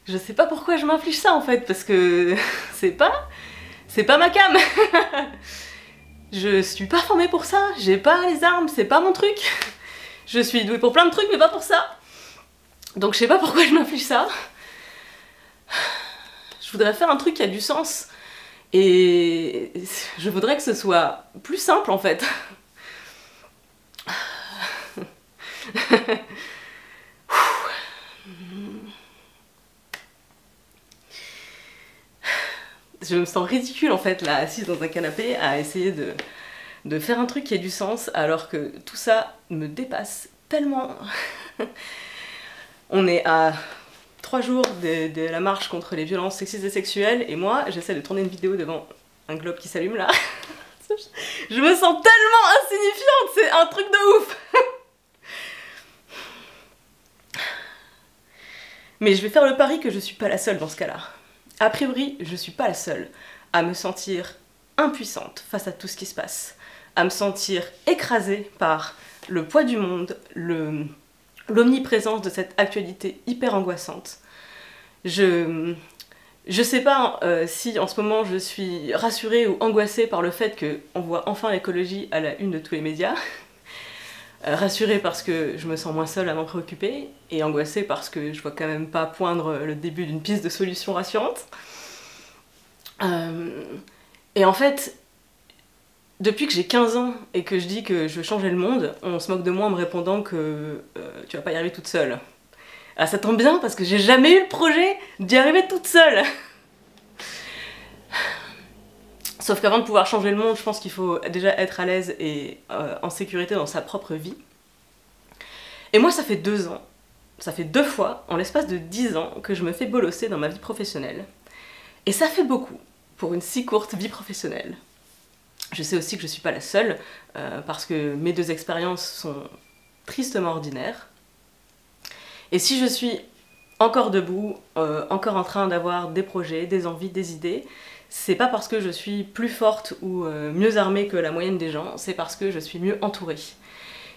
Je sais pas pourquoi je m'inflige ça en fait, parce que c'est pas ma cam. Je suis pas formée pour ça, j'ai pas les armes, c'est pas mon truc. Je suis douée pour plein de trucs mais pas pour ça. Donc je sais pas pourquoi je m'inflige ça. Je voudrais faire un truc qui a du sens. Et je voudrais que ce soit plus simple en fait. Je me sens ridicule en fait là, assise dans un canapé à essayer de faire un truc qui ait du sens alors que tout ça me dépasse tellement. On est à 3 jours de la marche contre les violences sexistes et sexuelles et moi j'essaie de tourner une vidéo devant un globe qui s'allume là. Je me sens tellement insignifiante, c'est un truc de ouf. Mais je vais faire le pari que je suis pas la seule dans ce cas-là. A priori, je suis pas la seule à me sentir impuissante face à tout ce qui se passe, à me sentir écrasée par le poids du monde, l'omniprésence de cette actualité hyper angoissante. Je sais pas si en ce moment je suis rassurée ou angoissée par le fait qu'on voit enfin l'écologie à la une de tous les médias. Rassurée parce que je me sens moins seule à m'en préoccuper, et angoissée parce que je vois quand même pas poindre le début d'une piste de solution rassurante. Et en fait, depuis que j'ai 15 ans et que je dis que je veux changer le monde, on se moque de moi en me répondant que tu vas pas y arriver toute seule. Ah, ça tombe bien parce que j'ai jamais eu le projet d'y arriver toute seule. Sauf qu'avant de pouvoir changer le monde, je pense qu'il faut déjà être à l'aise et en sécurité dans sa propre vie. Et moi, ça fait 2 ans, ça fait 2 fois, en l'espace de 10 ans, que je me fais bolosser dans ma vie professionnelle. Et ça fait beaucoup pour une si courte vie professionnelle. Je sais aussi que je suis pas la seule, parce que mes 2 expériences sont tristement ordinaires. Et si je suis encore debout, encore en train d'avoir des projets, des envies, des idées, c'est pas parce que je suis plus forte ou mieux armée que la moyenne des gens, c'est parce que je suis mieux entourée.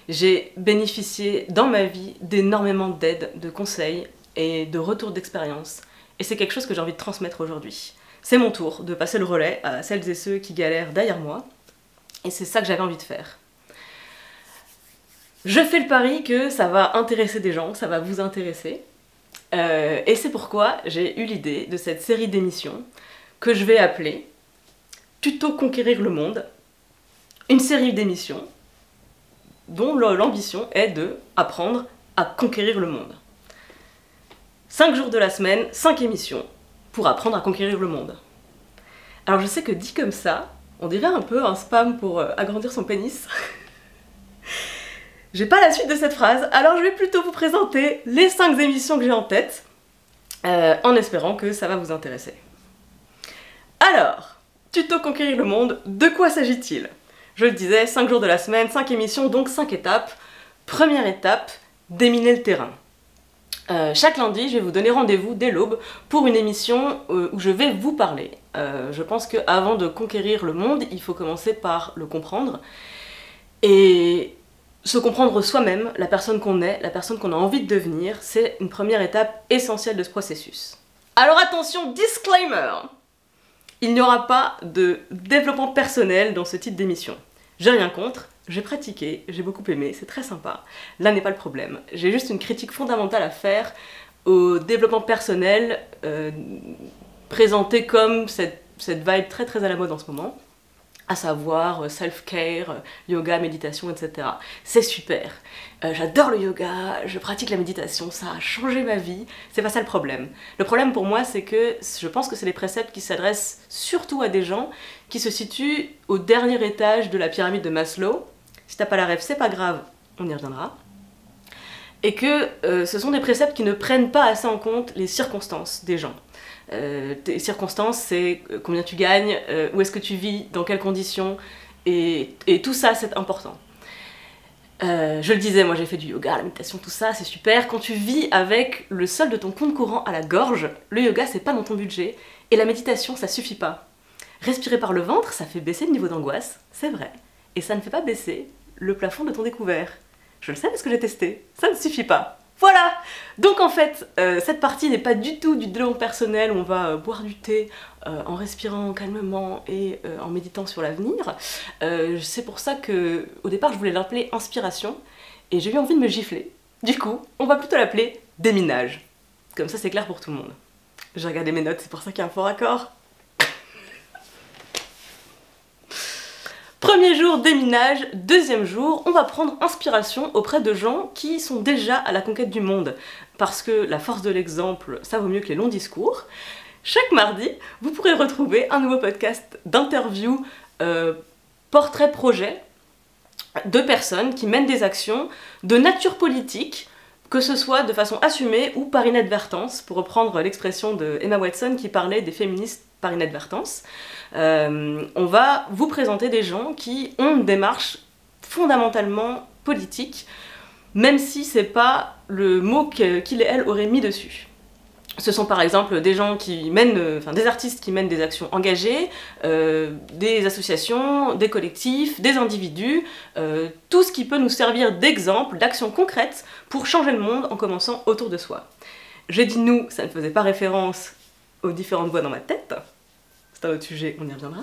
J'ai bénéficié dans ma vie d'énormément d'aide, de conseils et de retours d'expérience, et c'est quelque chose que j'ai envie de transmettre aujourd'hui. C'est mon tour de passer le relais à celles et ceux qui galèrent derrière moi, et c'est ça que j'avais envie de faire. Je fais le pari que ça va intéresser des gens, ça va vous intéresser, et c'est pourquoi j'ai eu l'idée de cette série d'émissions que je vais appeler Tuto Conquérir le Monde, une série d'émissions dont l'ambition est de apprendre à conquérir le monde. 5 jours de la semaine, 5 émissions pour apprendre à conquérir le monde. Alors je sais que dit comme ça, on dirait un peu un spam pour agrandir son pénis. J'ai pas la suite de cette phrase, alors je vais plutôt vous présenter les 5 émissions que j'ai en tête, en espérant que ça va vous intéresser. Alors, Tuto Conquérir le Monde, de quoi s'agit-il? Je le disais, 5 jours de la semaine, 5 émissions, donc 5 étapes. Première étape, déminer le terrain. Chaque lundi, je vais vous donner rendez-vous dès l'aube pour une émission où je vais vous parler. Je pense qu'avant de conquérir le monde, il faut commencer par le comprendre. Et se comprendre soi-même, la personne qu'on est, la personne qu'on a envie de devenir, c'est une première étape essentielle de ce processus. Alors attention, disclaimer! Il n'y aura pas de développement personnel dans ce type d'émission. J'ai rien contre, j'ai pratiqué, j'ai beaucoup aimé, c'est très sympa. Là n'est pas le problème. J'ai juste une critique fondamentale à faire au développement personnel présenté comme cette vibe très très à la mode en ce moment, à savoir self-care, yoga, méditation, etc. C'est super. J'adore le yoga, je pratique la méditation, ça a changé ma vie, c'est pas ça le problème. Le problème pour moi, c'est que je pense que c'est des préceptes qui s'adressent surtout à des gens qui se situent au dernier étage de la pyramide de Maslow. Si t'as pas la rêve, c'est pas grave, on y reviendra. Et que ce sont des préceptes qui ne prennent pas assez en compte les circonstances des gens. Tes circonstances, c'est combien tu gagnes, où est-ce que tu vis, dans quelles conditions, et tout ça c'est important. Je le disais, moi j'ai fait du yoga, la méditation, tout ça, c'est super. Quand tu vis avec le solde de ton compte courant à la gorge, le yoga c'est pas dans ton budget, et la méditation ça suffit pas. Respirer par le ventre, ça fait baisser le niveau d'angoisse, c'est vrai, et ça ne fait pas baisser le plafond de ton découvert. Je le sais parce que j'ai testé, ça ne suffit pas. Voilà! Donc en fait, cette partie n'est pas du tout du développement personnel où on va boire du thé en respirant calmement et en méditant sur l'avenir. C'est pour ça que au départ je voulais l'appeler inspiration et j'ai eu envie de me gifler. Du coup, on va plutôt l'appeler déminage. Comme ça c'est clair pour tout le monde. J'ai regardé mes notes, c'est pour ça qu'il y a un fort accord. Premier jour, déminage. Deuxième jour, on va prendre inspiration auprès de gens qui sont déjà à la conquête du monde. Parce que la force de l'exemple, ça vaut mieux que les longs discours. Chaque mardi, vous pourrez retrouver un nouveau podcast d'interview portrait-projet de personnes qui mènent des actions de nature politique, que ce soit de façon assumée ou par inadvertance, pour reprendre l'expression de Emma Watson qui parlait des féministes par inadvertance. On va vous présenter des gens qui ont une démarche fondamentalement politique, même si c'est pas le mot qu'il et elle auraient mis dessus. Ce sont par exemple des gens qui mènent, des artistes qui mènent des actions engagées, des associations, des collectifs, des individus, tout ce qui peut nous servir d'exemple, d'action concrète pour changer le monde en commençant autour de soi. J'ai dit nous, ça ne faisait pas référence aux différentes voix dans ma tête, c'est un autre sujet, on y reviendra.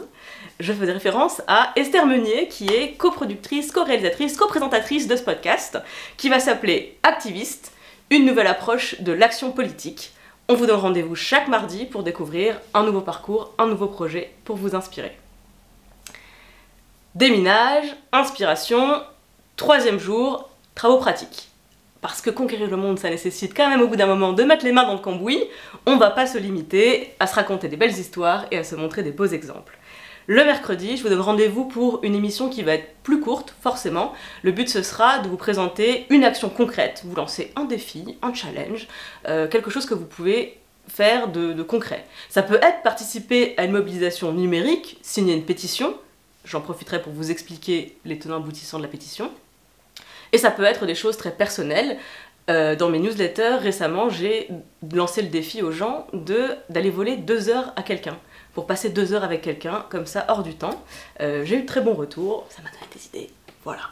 Je faisais référence à Esther Meunier, qui est coproductrice, co-réalisatrice, co-présentatrice de ce podcast, qui va s'appeler Activiste, une nouvelle approche de l'action politique. On vous donne rendez-vous chaque mardi pour découvrir un nouveau parcours, un nouveau projet pour vous inspirer. Déminage, inspiration, troisième jour, travaux pratiques. Parce que conquérir le monde, ça nécessite quand même au bout d'un moment de mettre les mains dans le cambouis, on va pas se limiter à se raconter des belles histoires et à se montrer des beaux exemples. Le mercredi, je vous donne rendez-vous pour une émission qui va être plus courte, forcément. Le but, ce sera de vous présenter une action concrète, vous lancer un défi, un challenge, quelque chose que vous pouvez faire de concret. Ça peut être participer à une mobilisation numérique, signer une pétition, j'en profiterai pour vous expliquer les tenants aboutissants de la pétition, et ça peut être des choses très personnelles. Dans mes newsletters, récemment, j'ai lancé le défi aux gens d'aller voler 2 heures à quelqu'un, pour passer 2 heures avec quelqu'un, comme ça, hors du temps. J'ai eu de très bons retours, ça m'a donné des idées, voilà.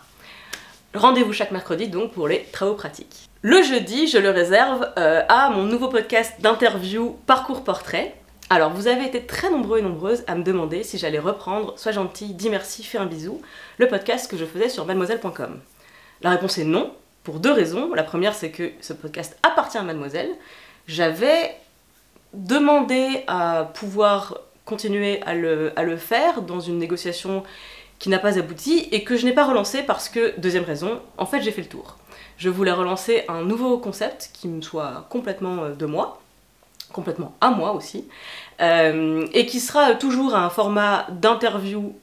Rendez-vous chaque mercredi, donc, pour les travaux pratiques. Le jeudi, je le réserve à mon nouveau podcast d'interview Parcours Portrait. Alors, vous avez été très nombreux et nombreuses à me demander si j'allais reprendre Sois gentil, dis merci, fais un bisou, le podcast que je faisais sur mademoiselle.com. La réponse est non, pour 2 raisons. La première, c'est que ce podcast appartient à Mademoiselle. J'avais demandé à pouvoir continuer à le faire dans une négociation qui n'a pas abouti et que je n'ai pas relancé parce que, deuxième raison, en fait j'ai fait le tour. Je voulais relancer un nouveau concept qui me soit complètement de moi, complètement à moi aussi, et qui sera toujours un format d'interview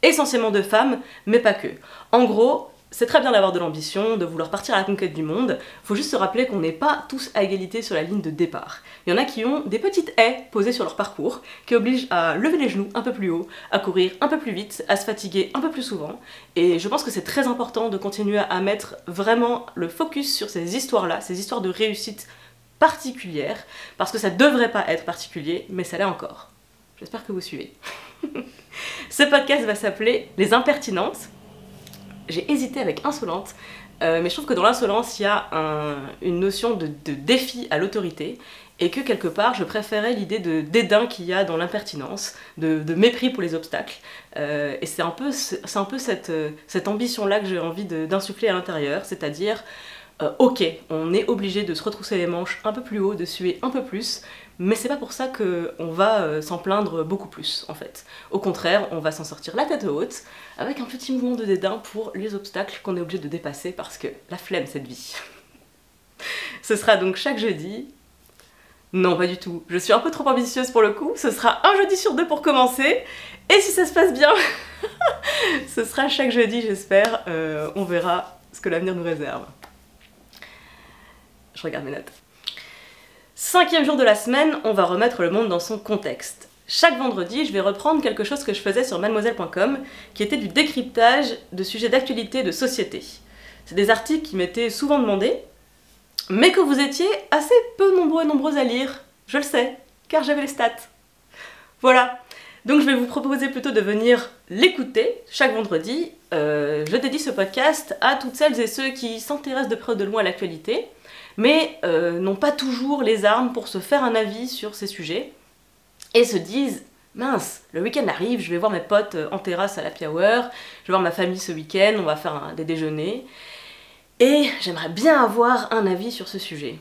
essentiellement de femmes, mais pas que. En gros, c'est très bien d'avoir de l'ambition, de vouloir partir à la conquête du monde, faut juste se rappeler qu'on n'est pas tous à égalité sur la ligne de départ. Il y en a qui ont des petites haies posées sur leur parcours, qui obligent à lever les genoux un peu plus haut, à courir un peu plus vite, à se fatiguer un peu plus souvent, et je pense que c'est très important de continuer à mettre vraiment le focus sur ces histoires-là, ces histoires de réussite particulières, parce que ça devrait pas être particulier, mais ça l'est encore. J'espère que vous suivez. Ce podcast va s'appeler Les Impertinentes. J'ai hésité avec insolente, mais je trouve que dans l'insolence, il y a une notion de défi à l'autorité, et que quelque part, je préférais l'idée de dédain qu'il y a dans l'impertinence, de mépris pour les obstacles, et c'est un peu cette ambition-là que j'ai envie d'insuffler à l'intérieur, c'est-à-dire, ok, on est obligé de se retrousser les manches un peu plus haut, de suer un peu plus, mais c'est pas pour ça qu'on va s'en plaindre beaucoup plus, en fait. Au contraire, on va s'en sortir la tête haute, avec un petit mouvement de dédain pour les obstacles qu'on est obligé de dépasser, parce que la flemme, cette vie. Ce sera donc chaque jeudi. Non, pas du tout. Je suis un peu trop ambitieuse pour le coup. Ce sera un jeudi sur 2 pour commencer. Et si ça se passe bien, ce sera chaque jeudi, j'espère. On verra ce que l'avenir nous réserve. Je regarde mes notes. 5e jour de la semaine, on va remettre le monde dans son contexte. Chaque vendredi, je vais reprendre quelque chose que je faisais sur mademoiselle.com, qui était du décryptage de sujets d'actualité de société. C'est des articles qui m'étaient souvent demandés, mais que vous étiez assez peu nombreux et nombreuses à lire. Je le sais, car j'avais les stats. Voilà. Donc je vais vous proposer plutôt de venir l'écouter chaque vendredi. Je dédie ce podcast à toutes celles et ceux qui s'intéressent de près ou de loin à l'actualité, mais n'ont pas toujours les armes pour se faire un avis sur ces sujets, et se disent « Mince, le week-end arrive, je vais voir mes potes en terrasse à l'happy hour, je vais voir ma famille ce week-end, on va faire des déjeuners, et j'aimerais bien avoir un avis sur ce sujet. »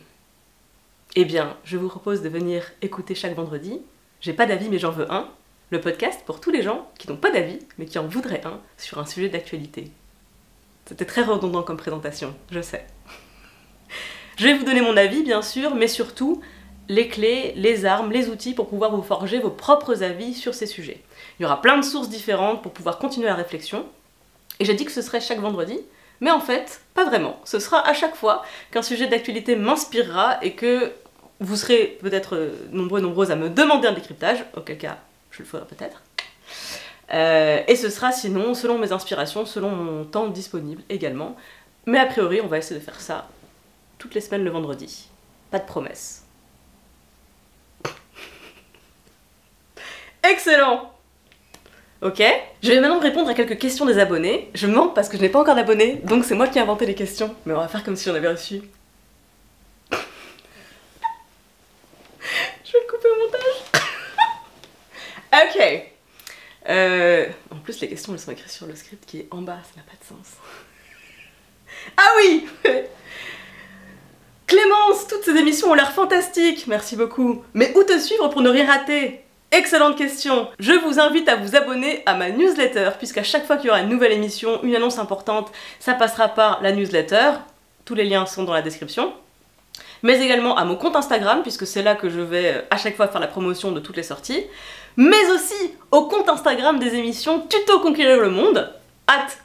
Eh bien, je vous propose de venir écouter chaque vendredi « J'ai pas d'avis mais j'en veux un », le podcast pour tous les gens qui n'ont pas d'avis mais qui en voudraient un sur un sujet d'actualité. C'était très redondant comme présentation, je sais. Je vais vous donner mon avis bien sûr, mais surtout les clés, les armes, les outils pour pouvoir vous forger vos propres avis sur ces sujets. Il y aura plein de sources différentes pour pouvoir continuer la réflexion, et j'ai dit que ce serait chaque vendredi, mais en fait, pas vraiment. Ce sera à chaque fois qu'un sujet d'actualité m'inspirera et que vous serez peut-être nombreux et nombreuses à me demander un décryptage, auquel cas je le ferai peut-être. Et ce sera sinon selon mes inspirations, selon mon temps disponible également. Mais a priori, on va essayer de faire ça toutes les semaines le vendredi. Pas de promesses. Excellent! Ok, je vais maintenant répondre à quelques questions des abonnés. Je mens parce que je n'ai pas encore d'abonnés, donc c'est moi qui ai inventé les questions. Mais on va faire comme si j'en avais reçu. Je vais le couper au montage. Ok. En plus, les questions elles sont écrites sur le script qui est en bas, ça n'a pas de sens. Ah oui! Clémence, toutes ces émissions ont l'air fantastiques, merci beaucoup. Mais où te suivre pour ne rien rater? Excellente question. Je vous invite à vous abonner à ma newsletter, puisqu'à chaque fois qu'il y aura une nouvelle émission, une annonce importante, ça passera par la newsletter. Tous les liens sont dans la description. Mais également à mon compte Instagram, puisque c'est là que je vais à chaque fois faire la promotion de toutes les sorties. Mais aussi au compte Instagram des émissions Tuto Conquérir le Monde,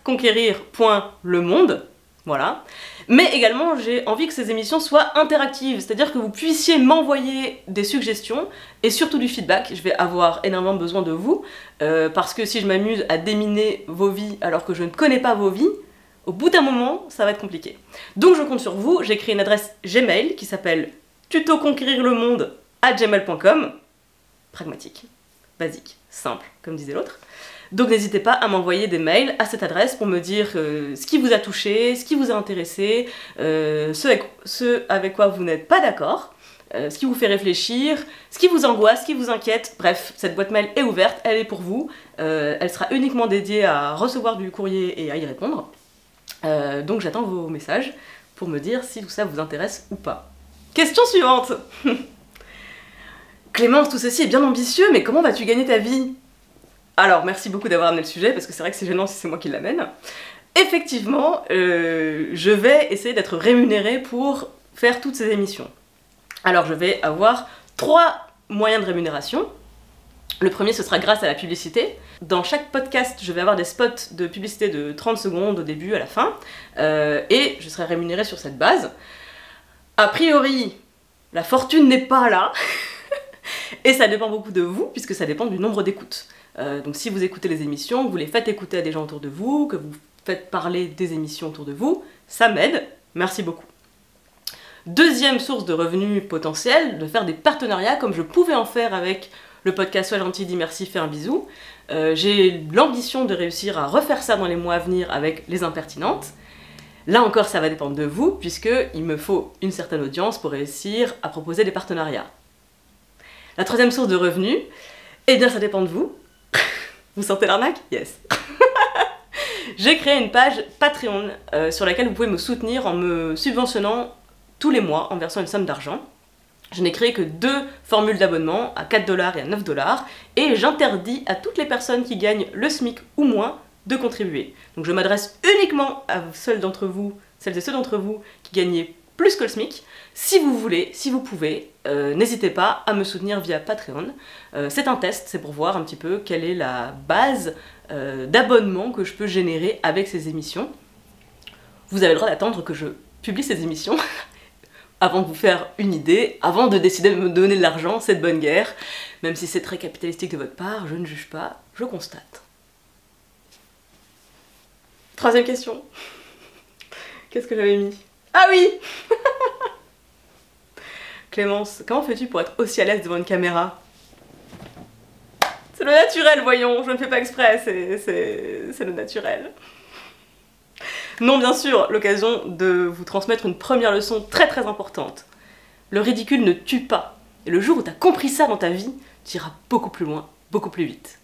@conquérir.lemonde. Voilà. Mais également, j'ai envie que ces émissions soient interactives, c'est-à-dire que vous puissiez m'envoyer des suggestions et surtout du feedback. Je vais avoir énormément besoin de vous, parce que si je m'amuse à déminer vos vies alors que je ne connais pas vos vies, au bout d'un moment, ça va être compliqué. Donc je compte sur vous, j'ai créé une adresse Gmail qui s'appelle tutoconquérirlemonde@gmail.com. Pragmatique, basique, simple, comme disait l'autre. Donc n'hésitez pas à m'envoyer des mails à cette adresse pour me dire ce qui vous a touché, ce qui vous a intéressé, ce avec quoi vous n'êtes pas d'accord, ce qui vous fait réfléchir, ce qui vous angoisse, ce qui vous inquiète. Bref, cette boîte mail est ouverte, elle est pour vous. Elle sera uniquement dédiée à recevoir du courrier et à y répondre. Donc j'attends vos messages pour me dire si tout ça vous intéresse ou pas. Question suivante. Clémence, tout ceci est bien ambitieux, mais comment vas-tu gagner ta vie? Alors, merci beaucoup d'avoir amené le sujet, parce que c'est vrai que c'est gênant si c'est moi qui l'amène. Effectivement, je vais essayer d'être rémunérée pour faire toutes ces émissions. Alors, je vais avoir 3 moyens de rémunération. Le premier, ce sera grâce à la publicité. Dans chaque podcast, je vais avoir des spots de publicité de 30 secondes au début, à la fin, et je serai rémunérée sur cette base. A priori, la fortune n'est pas là, et ça dépend beaucoup de vous, puisque ça dépend du nombre d'écoutes. Donc si vous écoutez les émissions, que vous les faites écouter à des gens autour de vous, que vous faites parler des émissions autour de vous, ça m'aide, merci beaucoup. Deuxième source de revenus potentiels, de faire des partenariats comme je pouvais en faire avec le podcast Sois gentil, dis merci, fais un bisou. J'ai l'ambition de réussir à refaire ça dans les mois à venir avec les impertinentes. Là encore, ça va dépendre de vous, puisqu'il me faut une certaine audience pour réussir à proposer des partenariats. La troisième source de revenus, eh bien ça dépend de vous. Vous sentez l'arnaque? Yes. J'ai créé une page Patreon sur laquelle vous pouvez me soutenir en me subventionnant tous les mois en versant une somme d'argent. Je n'ai créé que 2 formules d'abonnement à 4$ et à 9$, et j'interdis à toutes les personnes qui gagnent le SMIC ou moins de contribuer. Donc je m'adresse uniquement à celles et ceux d'entre vous qui gagnez plus que le SMIC. Si vous voulez, si vous pouvez, n'hésitez pas à me soutenir via Patreon. C'est un test, c'est pour voir un petit peu quelle est la base d'abonnement que je peux générer avec ces émissions. Vous avez le droit d'attendre que je publie ces émissions avant de vous faire une idée, avant de décider de me donner de l'argent, c'est de bonne guerre. Même si c'est très capitalistique de votre part, je ne juge pas, je constate. Troisième question. Qu'est-ce que j'avais mis? Ah oui. Clémence, comment fais-tu pour être aussi à l'aise devant une caméra? C'est le naturel, voyons, je ne fais pas exprès, c'est le naturel. Non, bien sûr, l'occasion de vous transmettre une première leçon très très importante. Le ridicule ne tue pas. Et le jour où tu as compris ça dans ta vie, tu iras beaucoup plus loin, beaucoup plus vite.